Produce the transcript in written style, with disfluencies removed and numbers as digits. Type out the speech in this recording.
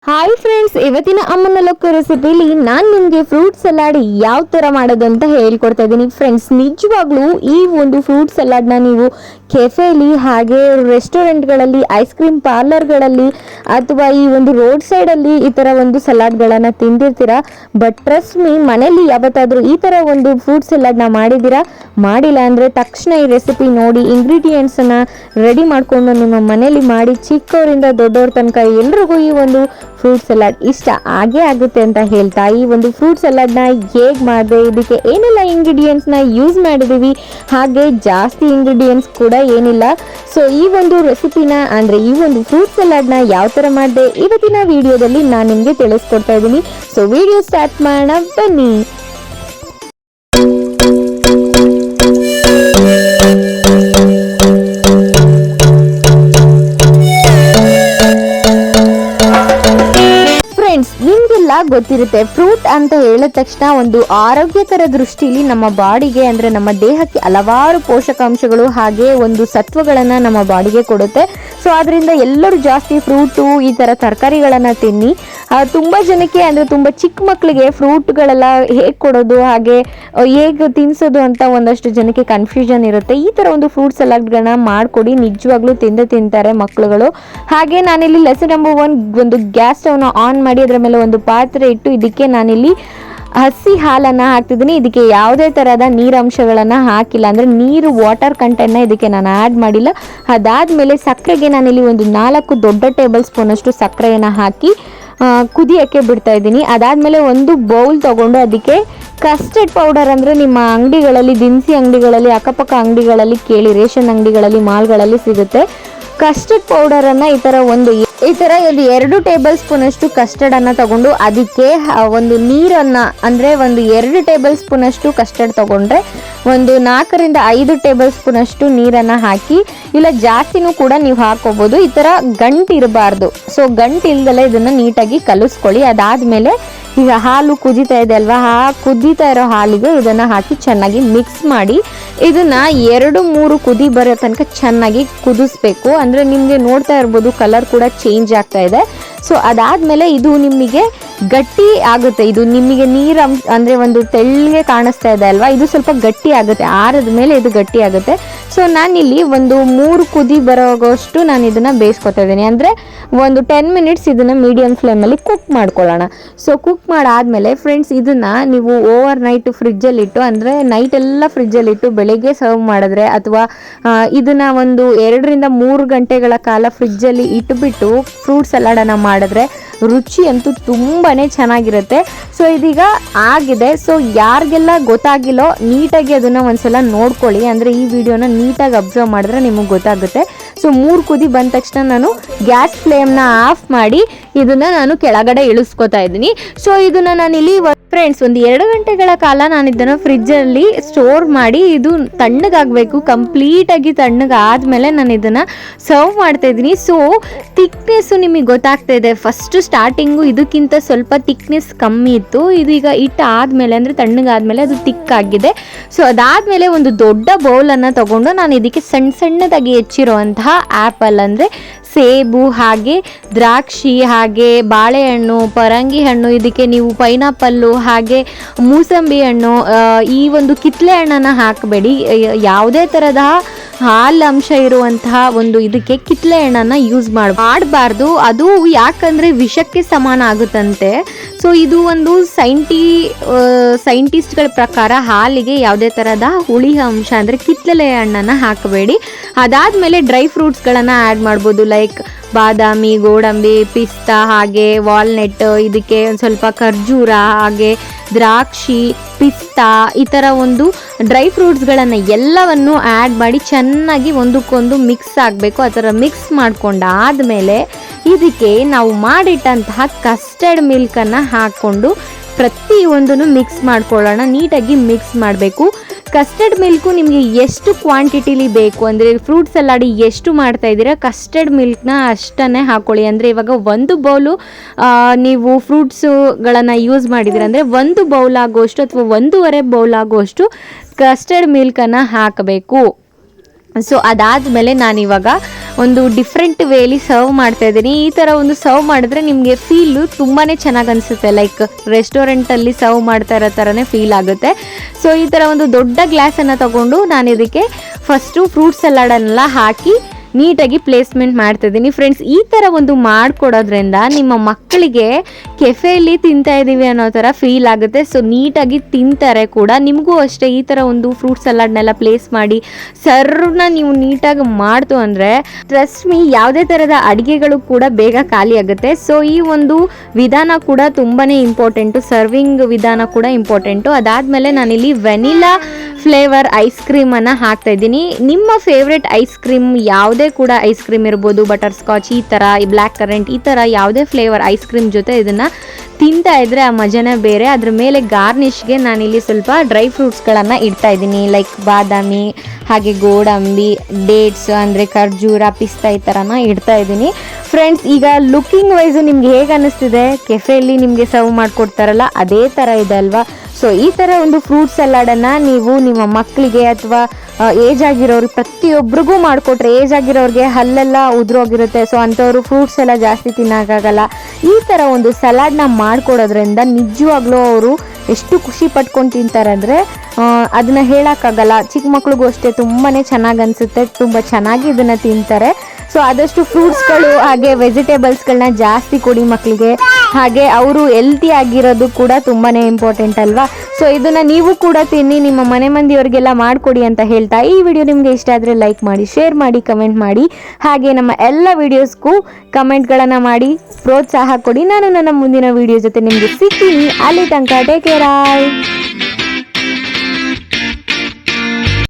Hi friends, ಇವತ್ತಿನ ಅಮ್ಮನ ಲೊಕ್ಕ ರೆಸಿಪಿಲಿ ನಾನು ನಿಮಗೆ ಫ್ರೂಟ್ ಸಲಾಡ್ ಯಾವ ಥರ ಮಾಡೋದು ಅಂತ ಹೇಳ್ಕೊಡ್ತಾ ಇದ್ದೀನಿ. ಫ್ರೆಂಡ್ಸ್, ನಿಜವಾಗ್ಲೂ ಈ ಒಂದು ಫ್ರೂಟ್ ಸಲಾಡ್ನ ನೀವು ಕೆಫೆಲಿ ಹಾಗೆ ರೆಸ್ಟೋರೆಂಟ್ಗಳಲ್ಲಿ, ಐಸ್ ಕ್ರೀಮ್ ಪಾರ್ಲರ್ಗಳಲ್ಲಿ ಅಥವಾ ಈ ಒಂದು ರೋಡ್ ಸೈಡಲ್ಲಿ ಈ ಥರ ಒಂದು ಸಲಾಡ್ಗಳನ್ನು ತಿಂದಿರ್ತೀರಾ. ಬಟ್ ಟ್ರಸ್ಟ್ ಮೀ, ಮನೇಲಿ ಯಾವತ್ತಾದರೂ ಈ ಥರ ಒಂದು ಫ್ರೂಟ್ ಸಲಾಡ್ನ ಮಾಡಿದ್ದೀರಾ? ಮಾಡಿಲ್ಲ ಅಂದರೆ ತಕ್ಷಣ ಈ ರೆಸಿಪಿ ನೋಡಿ, ಇಂಗ್ರೀಡಿಯೆಂಟ್ಸನ್ನು ರೆಡಿ ಮಾಡಿಕೊಂಡು ನಿಮ್ಮ ಮನೇಲಿ ಮಾಡಿ ಚಿಕ್ಕವರಿಂದ ದೊಡ್ಡವ್ರ ತನಕ ಎಲ್ರಿಗೂ ಈ ಒಂದು ಫ್ರೂಟ್ ಸಲಾಡ್ ಇಷ್ಟ ಆಗೇ ಆಗುತ್ತೆ ಅಂತ ಹೇಳ್ತಾ, ಈ ಒಂದು ಫ್ರೂಟ್ ಸಲಾಡ್ನ ಹೇಗೆ ಮಾಡಿದೆ, ಇದಕ್ಕೆ ಏನೆಲ್ಲ ಇಂಗ್ರೀಡಿಯೆಂಟ್ಸ್ನ ಯೂಸ್ ಮಾಡಿದ್ದೀವಿ, ಹಾಗೆ ಜಾಸ್ತಿ ಇಂಗ್ರೀಡಿಯೆಂಟ್ಸ್ ಕೂಡ ಏನಿಲ್ಲ. ಸೊ ಈ ಒಂದು ರೆಸಿಪಿನ ಅಂದರೆ ಈ ಒಂದು ಫ್ರೂಟ್ ಸಲಾಡ್ನ ಯಾವ ಥರ ಮಾಡಿದೆ ಇವತ್ತಿನ ವಿಡಿಯೋದಲ್ಲಿ ನಾನು ನಿಮಗೆ ತಿಳಿಸ್ಕೊಡ್ತಾ ಇದ್ದೀನಿ. ಸೊ ವಿಡಿಯೋ ಸ್ಟಾರ್ಟ್ ಮಾಡೋಣ ಬನ್ನಿ. ನಿಮಗೆಲ್ಲ ಗೊತ್ತಿರುತ್ತೆ, ಫ್ರೂಟ್ ಅಂತ ಹೇಳಿದ ತಕ್ಷಣ ಒಂದು ಆರೋಗ್ಯಕರ ದೃಷ್ಟಿಲಿ ನಮ್ಮ ಬಾಡಿಗೆ ಅಂದರೆ ನಮ್ಮ ದೇಹಕ್ಕೆ ಹಲವಾರು ಪೋಷಕಾಂಶಗಳು ಹಾಗೆ ಒಂದು ಸತ್ವಗಳನ್ನು ನಮ್ಮ ಬಾಡಿಗೆ ಕೊಡುತ್ತೆ. ಸೊ ಅದರಿಂದ ಎಲ್ಲರೂ ಜಾಸ್ತಿ ಫ್ರೂಟು, ಈ ಥರ ತರಕಾರಿಗಳನ್ನು ತಿನ್ನಿ. ತುಂಬ ಜನಕ್ಕೆ ಅಂದರೆ ತುಂಬ ಚಿಕ್ಕ ಮಕ್ಕಳಿಗೆ ಫ್ರೂಟ್ಗಳೆಲ್ಲ ಹೇಗೆ ಕೊಡೋದು ಹಾಗೆ ಹೇಗೆ ತಿನ್ನಿಸೋದು ಅಂತ ಒಂದಷ್ಟು ಜನಕ್ಕೆ ಕನ್ಫ್ಯೂಷನ್ ಇರುತ್ತೆ. ಈ ಥರ ಒಂದು ಫ್ರೂಟ್ ಸಲಾಡ್ಗಳನ್ನ ಮಾಡಿಕೊಡಿ, ನಿಜವಾಗ್ಲೂ ತಿಂತಾರೆ ಮಕ್ಕಳುಗಳು. ಹಾಗೆ ನಾನಿಲ್ಲಿ ಲೆಸನ್ ನಂಬರ್ 1 ಒಂದು ಗ್ಯಾಸ್ ಸ್ಟವ್ನ ಆನ್ ಮಾಡಿ ಅದರ ಮೇಲೆ ಒಂದು ಪಾತ್ರೆ ಇಟ್ಟು ಇದಕ್ಕೆ ನಾನಿಲ್ಲಿ ಹಸಿ ಹಾಲನ್ನು ಹಾಕ್ತಿದ್ದೀನಿ. ಇದಕ್ಕೆ ಯಾವುದೇ ಥರದ ನೀರಂಶಗಳನ್ನು ಹಾಕಿಲ್ಲ, ಅಂದರೆ ನೀರು ವಾಟರ್ ಕಂಟೆಂಟ್ನ ಇದಕ್ಕೆ ನಾನು ಆ್ಯಡ್ ಮಾಡಿಲ್ಲ. ಅದಾದಮೇಲೆ ಸಕ್ಕರೆಗೆ ನಾನಿಲ್ಲಿ ಒಂದು 4 ದೊಡ್ಡ ಟೇಬಲ್ ಸ್ಪೂನಷ್ಟು ಸಕ್ಕರೆಯನ್ನು ಹಾಕಿ ಕುದಿಯೋಕ್ಕೆ ಬಿಡ್ತಾ ಇದ್ದೀನಿ. ಅದಾದಮೇಲೆ ಒಂದು ಬೌಲ್ ತೊಗೊಂಡು ಅದಕ್ಕೆ ಕಸ್ಟರ್ಡ್ ಪೌಡರ್, ಅಂದರೆ ನಿಮ್ಮ ಅಂಗಡಿಗಳಲ್ಲಿ, ದಿನಸಿ ಅಂಗಡಿಗಳಲ್ಲಿ, ಅಕ್ಕಪಕ್ಕ ಅಂಗಡಿಗಳಲ್ಲಿ ಕೇಳಿ, ರೇಷನ್ ಅಂಗಡಿಗಳಲ್ಲಿ, ಮಾಲ್ಗಳಲ್ಲಿ ಸಿಗುತ್ತೆ. ಕಸ್ಟರ್ಡ್ ಪೌಡರನ್ನು ಈ ಥರ ಒಂದು 2 ಟೇಬಲ್ ಸ್ಪೂನಷ್ಟು ಕಸ್ಟರ್ಡನ್ನು ತಗೊಂಡು ಅದಕ್ಕೆ ಒಂದು ನೀರನ್ನು, ಅಂದರೆ ಒಂದು 2 ಟೇಬಲ್ ಸ್ಪೂನಷ್ಟು ಕಸ್ಟರ್ಡ್ ತೊಗೊಂಡ್ರೆ ಒಂದು 4ರಿಂದ 5 ಟೇಬಲ್ ಸ್ಪೂನಷ್ಟು ನೀರನ್ನು ಹಾಕಿ, ಇಲ್ಲ ಜಾಸ್ತಿನೂ ಕೂಡ ನೀವು ಹಾಕೋಬೋದು. ಈ ಥರ ಗಂಟು ಇರಬಾರ್ದು. ಸೊ ಗಂಟು ಇಲ್ದಲೇ ಇದನ್ನು ನೀಟಾಗಿ ಕಲಿಸ್ಕೊಳ್ಳಿ. ಅದಾದಮೇಲೆ ಈಗ ಹಾಲು ಕುದೀತಾ ಇದೆ ಅಲ್ವಾ, ಕುದೀತಾ ಇರೋ ಹಾಲಿಗೆ ಇದನ್ನು ಹಾಕಿ ಚೆನ್ನಾಗಿ ಮಿಕ್ಸ್ ಮಾಡಿ ಇದನ್ನು 2-3 ಕುದಿ ಬರೋ ತನಕ ಚೆನ್ನಾಗಿ ಕುದಿಸ್ಬೇಕು. ಅಂದರೆ ನಿಮಗೆ ನೋಡ್ತಾ ಇರ್ಬೋದು ಕಲರ್ ಕೂಡ ಚೇಂಜ್ ಆಗ್ತಾ ಇದೆ. ಸೊ ಅದಾದಮೇಲೆ ಇದು ನಿಮಗೆ ಗಟ್ಟಿ ಆಗುತ್ತೆ. ಇದು ನಿಮಗೆ ನೀರು ಅಂದರೆ ಒಂದು ತೆಳ್ಳಗೆ ಕಾಣಿಸ್ತಾ ಇದೆ ಅಲ್ವಾ, ಇದು ಸ್ವಲ್ಪ ಗಟ್ಟಿ ಆಗುತ್ತೆ. ಆರಿದ ಮೇಲೆ ಇದು ಗಟ್ಟಿ ಆಗುತ್ತೆ. ಸೊ ನಾನಿಲ್ಲಿ ಒಂದು 3 ಕುದಿ ಬರೋಗೋಷ್ಟು ನಾನು ಇದನ್ನು ಬೇಯಿಸ್ಕೊತಾ ಇದ್ದೀನಿ. ಅಂದರೆ ಒಂದು 10 ಮಿನಿಟ್ಸ್ ಇದನ್ನು ಮೀಡಿಯಮ್ ಫ್ಲೇಮಲ್ಲಿ ಕುಕ್ ಮಾಡ್ಕೊಳ್ಳೋಣ. ಸೊ ಕುಕ್ ಮಾಡಾದಮೇಲೆ ಫ್ರೆಂಡ್ಸ್, ಇದನ್ನು ನೀವು ಓವರ್ ನೈಟ್ ಫ್ರಿಜ್ಜಲ್ಲಿಟ್ಟು, ಅಂದರೆ ನೈಟ್ ಎಲ್ಲ ಫ್ರಿಜ್ಜಲ್ಲಿಟ್ಟು ಬೆಳಗ್ಗೆ ಸರ್ವ್ ಮಾಡಿದ್ರೆ, ಅಥವಾ ಇದನ್ನು ಒಂದು 2ರಿಂದ 3 ಗಂಟೆಗಳ ಕಾಲ ಫ್ರಿಜ್ಜಲ್ಲಿ ಇಟ್ಬಿಟ್ಟು ಫ್ರೂಟ್ ಸಲಾಡನ್ನು ಮಾಡಿದ್ರೆ ರುಚಿ ಅಂತೂ ತುಂಬಾ ಚೆನ್ನಾಗಿರುತ್ತೆ. ಸೊ ಇದೀಗ ಆಗಿದೆ. ಸೊ ಯಾರಿಗೆಲ್ಲ ಗೊತ್ತಾಗಿಲ್ಲೋ ನೀಟಾಗಿ ಅದನ್ನು ಒಂದ್ಸಲ ನೋಡ್ಕೊಳ್ಳಿ, ಅಂದರೆ ಈ ವಿಡಿಯೋನ ನೀಟಾಗಿ ಅಬ್ಸರ್ವ್ ಮಾಡಿದ್ರೆ ನಿಮಗೆ ಗೊತ್ತಾಗುತ್ತೆ. ಸೊ 3 ಕುದಿ ಬಂದ ತಕ್ಷಣ ನಾನು ಗ್ಯಾಸ್ ಫ್ಲೇಮ್ನ ಆಫ್ ಮಾಡಿ ಇದನ್ನು ನಾನು ಕೆಳಗಡೆ ಇಳಿಸ್ಕೊತಾ ಇದ್ದೀನಿ. ಸೊ ಇದನ್ನು ನಾನಿಲ್ಲಿ ಫ್ರೆಂಡ್ಸ್ ಒಂದು 2 ಗಂಟೆಗಳ ಕಾಲ ನಾನು ಇದನ್ನು ಫ್ರಿಜ್ಜಲ್ಲಿ ಸ್ಟೋರ್ ಮಾಡಿ ಇದು ತಣ್ಣಗಾಗಬೇಕು. ಕಂಪ್ಲೀಟಾಗಿ ತಣ್ಣಗಾದ್ಮೇಲೆ ನಾನು ಇದನ್ನು ಸರ್ವ್ ಮಾಡ್ತಾ ಇದ್ದೀನಿ. ಸೊ ಥಿಕ್ನೆಸ್ಸು ನಿಮಗೆ ಗೊತ್ತಾಗ್ತಾ ಇದೆ. ಫಸ್ಟು ಸ್ಟಾರ್ಟಿಂಗು ಇದಕ್ಕಿಂತ ಸ್ವಲ್ಪ ಥಿಕ್ನೆಸ್ ಕಮ್ಮಿ ಇತ್ತು. ಇದೀಗ ಆದಮೇಲೆ ಅಂದರೆ ತಣ್ಣಗಾದ್ಮೇಲೆ ಅದು ಥಿಕ್ಕಾಗಿದೆ. ಸೊ ಅದಾದಮೇಲೆ ಒಂದು ದೊಡ್ಡ ಬೌಲನ್ನು ತೊಗೊಂಡು ನಾನು ಇದಕ್ಕೆ ಸಣ್ಣದಾಗಿ ಹೆಚ್ಚಿರುವಂತಹ ಆ್ಯಪಲ್, ಅಂದರೆ ಸೇಬು, ಹಾಗೆ ದ್ರಾಕ್ಷಿ, ಹಾಗೆ ಬಾಳೆಹಣ್ಣು, ಪರಂಗಿ ಹಣ್ಣು, ಇದಕ್ಕೆ ನೀವು ಪೈನಾಪಲ್ಲು, ಹಾಗೆ ಮೂಸಂಬಿ ಹಣ್ಣು, ಈ ಒಂದು ಕಿತ್ತಳೆ ಹಣ್ಣನ್ನು ಹಾಕಬೇಡಿ. ಯಾವುದೇ ಥರದ ಹಾಲು ಅಂಶ ಇರುವಂತಹ ಒಂದು ಇದಕ್ಕೆ ಕಿತ್ತಳೆ ಹಣ್ಣನ್ನು ಯೂಸ್ ಮಾಡಬಾರ್ದು. ಅದು ಯಾಕಂದರೆ ವಿಷಕ್ಕೆ ಸಮಾನ ಆಗುತ್ತಂತೆ. ಸೊ ಇದು ಒಂದು ಸೈಂಟಿಸ್ಟ್ಗಳ ಪ್ರಕಾರ ಹಾಲಿಗೆ ಯಾವುದೇ ಥರದ ಹುಳಿ ಅಂಶ ಅಂದರೆ ಕಿತ್ತಳೆ ಹಣ್ಣನ್ನು ಹಾಕಬೇಡಿ. ಅದಾದಮೇಲೆ ಡ್ರೈ ಫ್ರೂಟ್ಸ್ಗಳನ್ನು ಆ್ಯಡ್ ಮಾಡ್ಬೋದು, ಲೈಕ್ ಬಾದಾಮಿ, ಗೋಡಂಬಿ, ಪಿಸ್ತಾ, ಹಾಗೆ ವಾಲ್ನಟ್, ಇದಕ್ಕೆ ಒಂದು ಸ್ವಲ್ಪ ಖರ್ಜೂರ, ಹಾಗೆ ದ್ರಾಕ್ಷಿ, ಪಿಸ್ತಾ, ಈ ಥರ ಒಂದು ಡ್ರೈ ಫ್ರೂಟ್ಸ್ಗಳನ್ನು ಎಲ್ಲವನ್ನು ಆ್ಯಡ್ ಮಾಡಿ ಚೆನ್ನಾಗಿ ಒಂದಕ್ಕೊಂದು ಮಿಕ್ಸ್ ಆಗಬೇಕು. ಆ ಥರ ಮಿಕ್ಸ್ ಮಾಡ್ಕೊಂಡಾದಮೇಲೆ ಇದಕ್ಕೆ ನಾವು ಮಾಡಿಟ್ಟಂತಹ ಕಸ್ಟರ್ಡ್ ಮಿಲ್ಕನ್ನು ಹಾಕ್ಕೊಂಡು ಪ್ರತಿಯೊಂದನ್ನು ಮಿಕ್ಸ್ ಮಾಡ್ಕೊಳ್ಳೋಣ. ನೀಟಾಗಿ ಮಿಕ್ಸ್ ಮಾಡಬೇಕು. ಕಸ್ಟರ್ಡ್ ಮಿಲ್ಕು ನಿಮಗೆ ಎಷ್ಟು ಕ್ವಾಂಟಿಟಿಲಿ ಬೇಕು, ಅಂದರೆ ಫ್ರೂಟ್ ಸಲಾಡ್ ಎಷ್ಟು ಮಾಡ್ತಾ ಇದ್ದೀರಾ ಕಸ್ಟರ್ಡ್ ಮಿಲ್ಕ್ನ ಅಷ್ಟನ್ನೇ ಹಾಕ್ಕೊಳ್ಳಿ. ಅಂದರೆ ಇವಾಗ 1 ಬೌಲು ನೀವು ಫ್ರೂಟ್ಸುಗಳನ್ನು ಯೂಸ್ ಮಾಡಿದ್ದೀರ ಅಂದರೆ 1 ಬೌಲ್ ಆಗುವಷ್ಟು ಅಥವಾ 1.5 ಬೌಲ್ ಆಗುವಷ್ಟು ಕಸ್ಟರ್ಡ್ ಮಿಲ್ಕನ್ನು ಹಾಕಬೇಕು. ಸೊ ಅದಾದಮೇಲೆ ನಾನಿವಾಗ ಒಂದು ಡಿಫ್ರೆಂಟ್ ವೇಲಿ ಸರ್ವ್ ಮಾಡ್ತಾ ಇದ್ದೀನಿ. ಈ ಥರ ಒಂದು ಸರ್ವ್ ಮಾಡಿದ್ರೆ ನಿಮಗೆ ಫೀಲು ತುಂಬಾ ಚೆನ್ನಾಗಿ ಅನಿಸುತ್ತೆ, ಲೈಕ್ ರೆಸ್ಟೋರೆಂಟಲ್ಲಿ ಸರ್ವ್ ಮಾಡ್ತಾ ಇರೋ ಥರನೇ ಫೀಲ್ ಆಗುತ್ತೆ. ಸೊ ಈ ಥರ ಒಂದು ದೊಡ್ಡ ಗ್ಲಾಸನ್ನು ತಗೊಂಡು ನಾನು ಇದಕ್ಕೆ ಫಸ್ಟು ಫ್ರೂಟ್ ಸಲಾಡನ್ನೆಲ್ಲ ಹಾಕಿ ನೀಟಾಗಿ ಪ್ಲೇಸ್ಮೆಂಟ್ ಮಾಡ್ತಿದ್ದೀನಿ. ಫ್ರೆಂಡ್ಸ್, ಈ ಥರ ಒಂದು ಮಾಡಿಕೊಡೋದ್ರಿಂದ ನಿಮ್ಮ ಮಕ್ಕಳಿಗೆ ಕೆಫೆಯಲ್ಲಿ ತಿಂತಾ ಇದ್ದೀವಿ ಅನ್ನೋ ಥರ ಫೀಲ್ ಆಗುತ್ತೆ. ಸೊ ನೀಟಾಗಿ ತಿಂತಾರೆ ಕೂಡ. ನಿಮಗೂ ಅಷ್ಟೇ ಈ ಥರ ಒಂದು ಫ್ರೂಟ್ ಸಲಾಡ್ನೆಲ್ಲ ಪ್ಲೇಸ್ ಮಾಡಿ ಸರ್ವ್ನ ನೀವು ನೀಟಾಗಿ ಮಾಡ್ತು ಅಂದರೆ ಟ್ರಸ್ಟ್ ಮೀ ಯಾವುದೇ ಥರದ ಅಡುಗೆಗಳು ಕೂಡ ಬೇಗ ಖಾಲಿ ಆಗುತ್ತೆ. ಸೊ ಈ ಒಂದು ವಿಧಾನ ಕೂಡ ತುಂಬಾ ಇಂಪಾರ್ಟೆಂಟು, ಸರ್ವಿಂಗ್ ವಿಧಾನ ಕೂಡ ಇಂಪಾರ್ಟೆಂಟು. ಅದಾದಮೇಲೆ ನಾನಿಲ್ಲಿ ವೆನಿಲಾ ಫ್ಲೇವರ್ ಐಸ್ ಕ್ರೀಮನ್ನು ಹಾಕ್ತಾ ಇದ್ದೀನಿ. ನಿಮ್ಮ ಫೇವ್ರೆಟ್ ಐಸ್ ಕ್ರೀಮ್ ಯಾವುದೇ ಕೂಡ ಐಸ್ ಕ್ರೀಮ್ ಇರ್ಬೋದು, ಬಟರ್ ಸ್ಕಾಚ್ ಈ ಥರ, ಬ್ಲ್ಯಾಕ್ ಕರೆಂಟ್ ಈ ಥರ ಯಾವುದೇ ಫ್ಲೇವರ್ ಐಸ್ ಕ್ರೀಮ್ ಜೊತೆ ಇದನ್ನು ತಿಂತಾ ಇದ್ದರೆ ಆ ಮಜನೇ ಬೇರೆ. ಅದ್ರ ಮೇಲೆ ಗಾರ್ನಿಷ್ಗೆ ನಾನಿಲ್ಲಿ ಸ್ವಲ್ಪ ಡ್ರೈ ಫ್ರೂಟ್ಸ್ಗಳನ್ನು ಇಡ್ತಾ ಇದ್ದೀನಿ, ಲೈಕ್ ಬಾದಾಮಿ, ಹಾಗೆ ಗೋಡಂಬಿ, ಡೇಟ್ಸ್ ಅಂದರೆ ಖರ್ಜೂರ, ಪಿಸ್ತಾ ಈ ಥರನ ಇಡ್ತಾ ಇದ್ದೀನಿ. ಫ್ರೆಂಡ್ಸ್, ಈಗ ಲುಕ್ಕಿಂಗ್ ವೈಸು ನಿಮ್ಗೆ ಹೇಗೆ ಅನ್ನಿಸ್ತಿದೆ? ಕೆಫೆಯಲ್ಲಿ ನಿಮಗೆ ಸರ್ವ್ ಮಾಡಿಕೊಡ್ತಾರಲ್ಲ ಅದೇ ಥರ ಇದೆ ಅಲ್ವಾ? ಸೊ ಈ ಥರ ಒಂದು ಫ್ರೂಟ್ ಸಲಾಡನ್ನು ನೀವು ನಿಮ್ಮ ಮಕ್ಕಳಿಗೆ ಅಥವಾ ಏಜ್ ಆಗಿರೋರು ಪ್ರತಿಯೊಬ್ಬರಿಗೂ ಮಾಡಿಕೊಟ್ರೆ, ಏಜ್ ಆಗಿರೋರಿಗೆ ಹಲ್ಲೆಲ್ಲ ಉದುರೋಗಿರುತ್ತೆ, ಸೊ ಅಂಥವ್ರು ಫ್ರೂಟ್ಸ್ ಎಲ್ಲ ಜಾಸ್ತಿ ತಿನ್ನೋಕ್ಕಾಗಲ್ಲ. ಈ ಥರ ಒಂದು ಸಲಾಡ್ನ ಮಾಡಿಕೊಡೋದ್ರಿಂದ ನಿಜವಾಗ್ಲೂ ಅವರು ಎಷ್ಟು ಖುಷಿ ಪಟ್ಕೊಂಡು ತಿಂತಾರೆ ಅಂದರೆ ಅದನ್ನು ಹೇಳೋಕ್ಕಾಗಲ್ಲ. ಚಿಕ್ಕ ಮಕ್ಳಿಗೂ ಅಷ್ಟೇ ತುಂಬಾ ಚೆನ್ನಾಗಿ ಅನಿಸುತ್ತೆ, ತುಂಬ ಚೆನ್ನಾಗಿ ಇದನ್ನು ತಿಂತಾರೆ. ಸೊ ಆದಷ್ಟು ಫ್ರೂಟ್ಸ್ಗಳು ಹಾಗೆ ವೆಜಿಟೇಬಲ್ಸ್ಗಳನ್ನ ಜಾಸ್ತಿ ಕೊಡಿ ಮಕ್ಕಳಿಗೆ. ಹಾಗೆ ಅವರು ಹೆಲ್ತಿ ಆಗಿರೋದು ಕೂಡ ತುಂಬಾ ಇಂಪಾರ್ಟೆಂಟ್ ಅಲ್ವಾ? ಸೊ ಇದನ್ನು ನೀವು ಕೂಡ ತಿನ್ನಿ, ನಿಮ್ಮ ಮನೆ ಮಂದಿಯವರಿಗೆಲ್ಲ ಮಾಡಿಕೊಡಿ ಅಂತ ಹೇಳ್ತಾ, ಈ ವಿಡಿಯೋ ನಿಮಗೆ ಇಷ್ಟ ಆದರೆ ಲೈಕ್ ಮಾಡಿ, ಶೇರ್ ಮಾಡಿ, ಕಮೆಂಟ್ ಮಾಡಿ. ಹಾಗೆ ನಮ್ಮ ಎಲ್ಲ ವಿಡಿಯೋಸ್ಗೂ ಕಮೆಂಟ್ಗಳನ್ನು ಮಾಡಿ ಪ್ರೋತ್ಸಾಹ ಕೊಡಿ. ನಾನು ನನ್ನ ಮುಂದಿನ ವಿಡಿಯೋ ಜೊತೆ ನಿಮಗೆ ಸಿಗ್ತೀನಿ. ಅಲ್ಲಿ ತನಕ ಟೇಕ್ ಕೇರ್.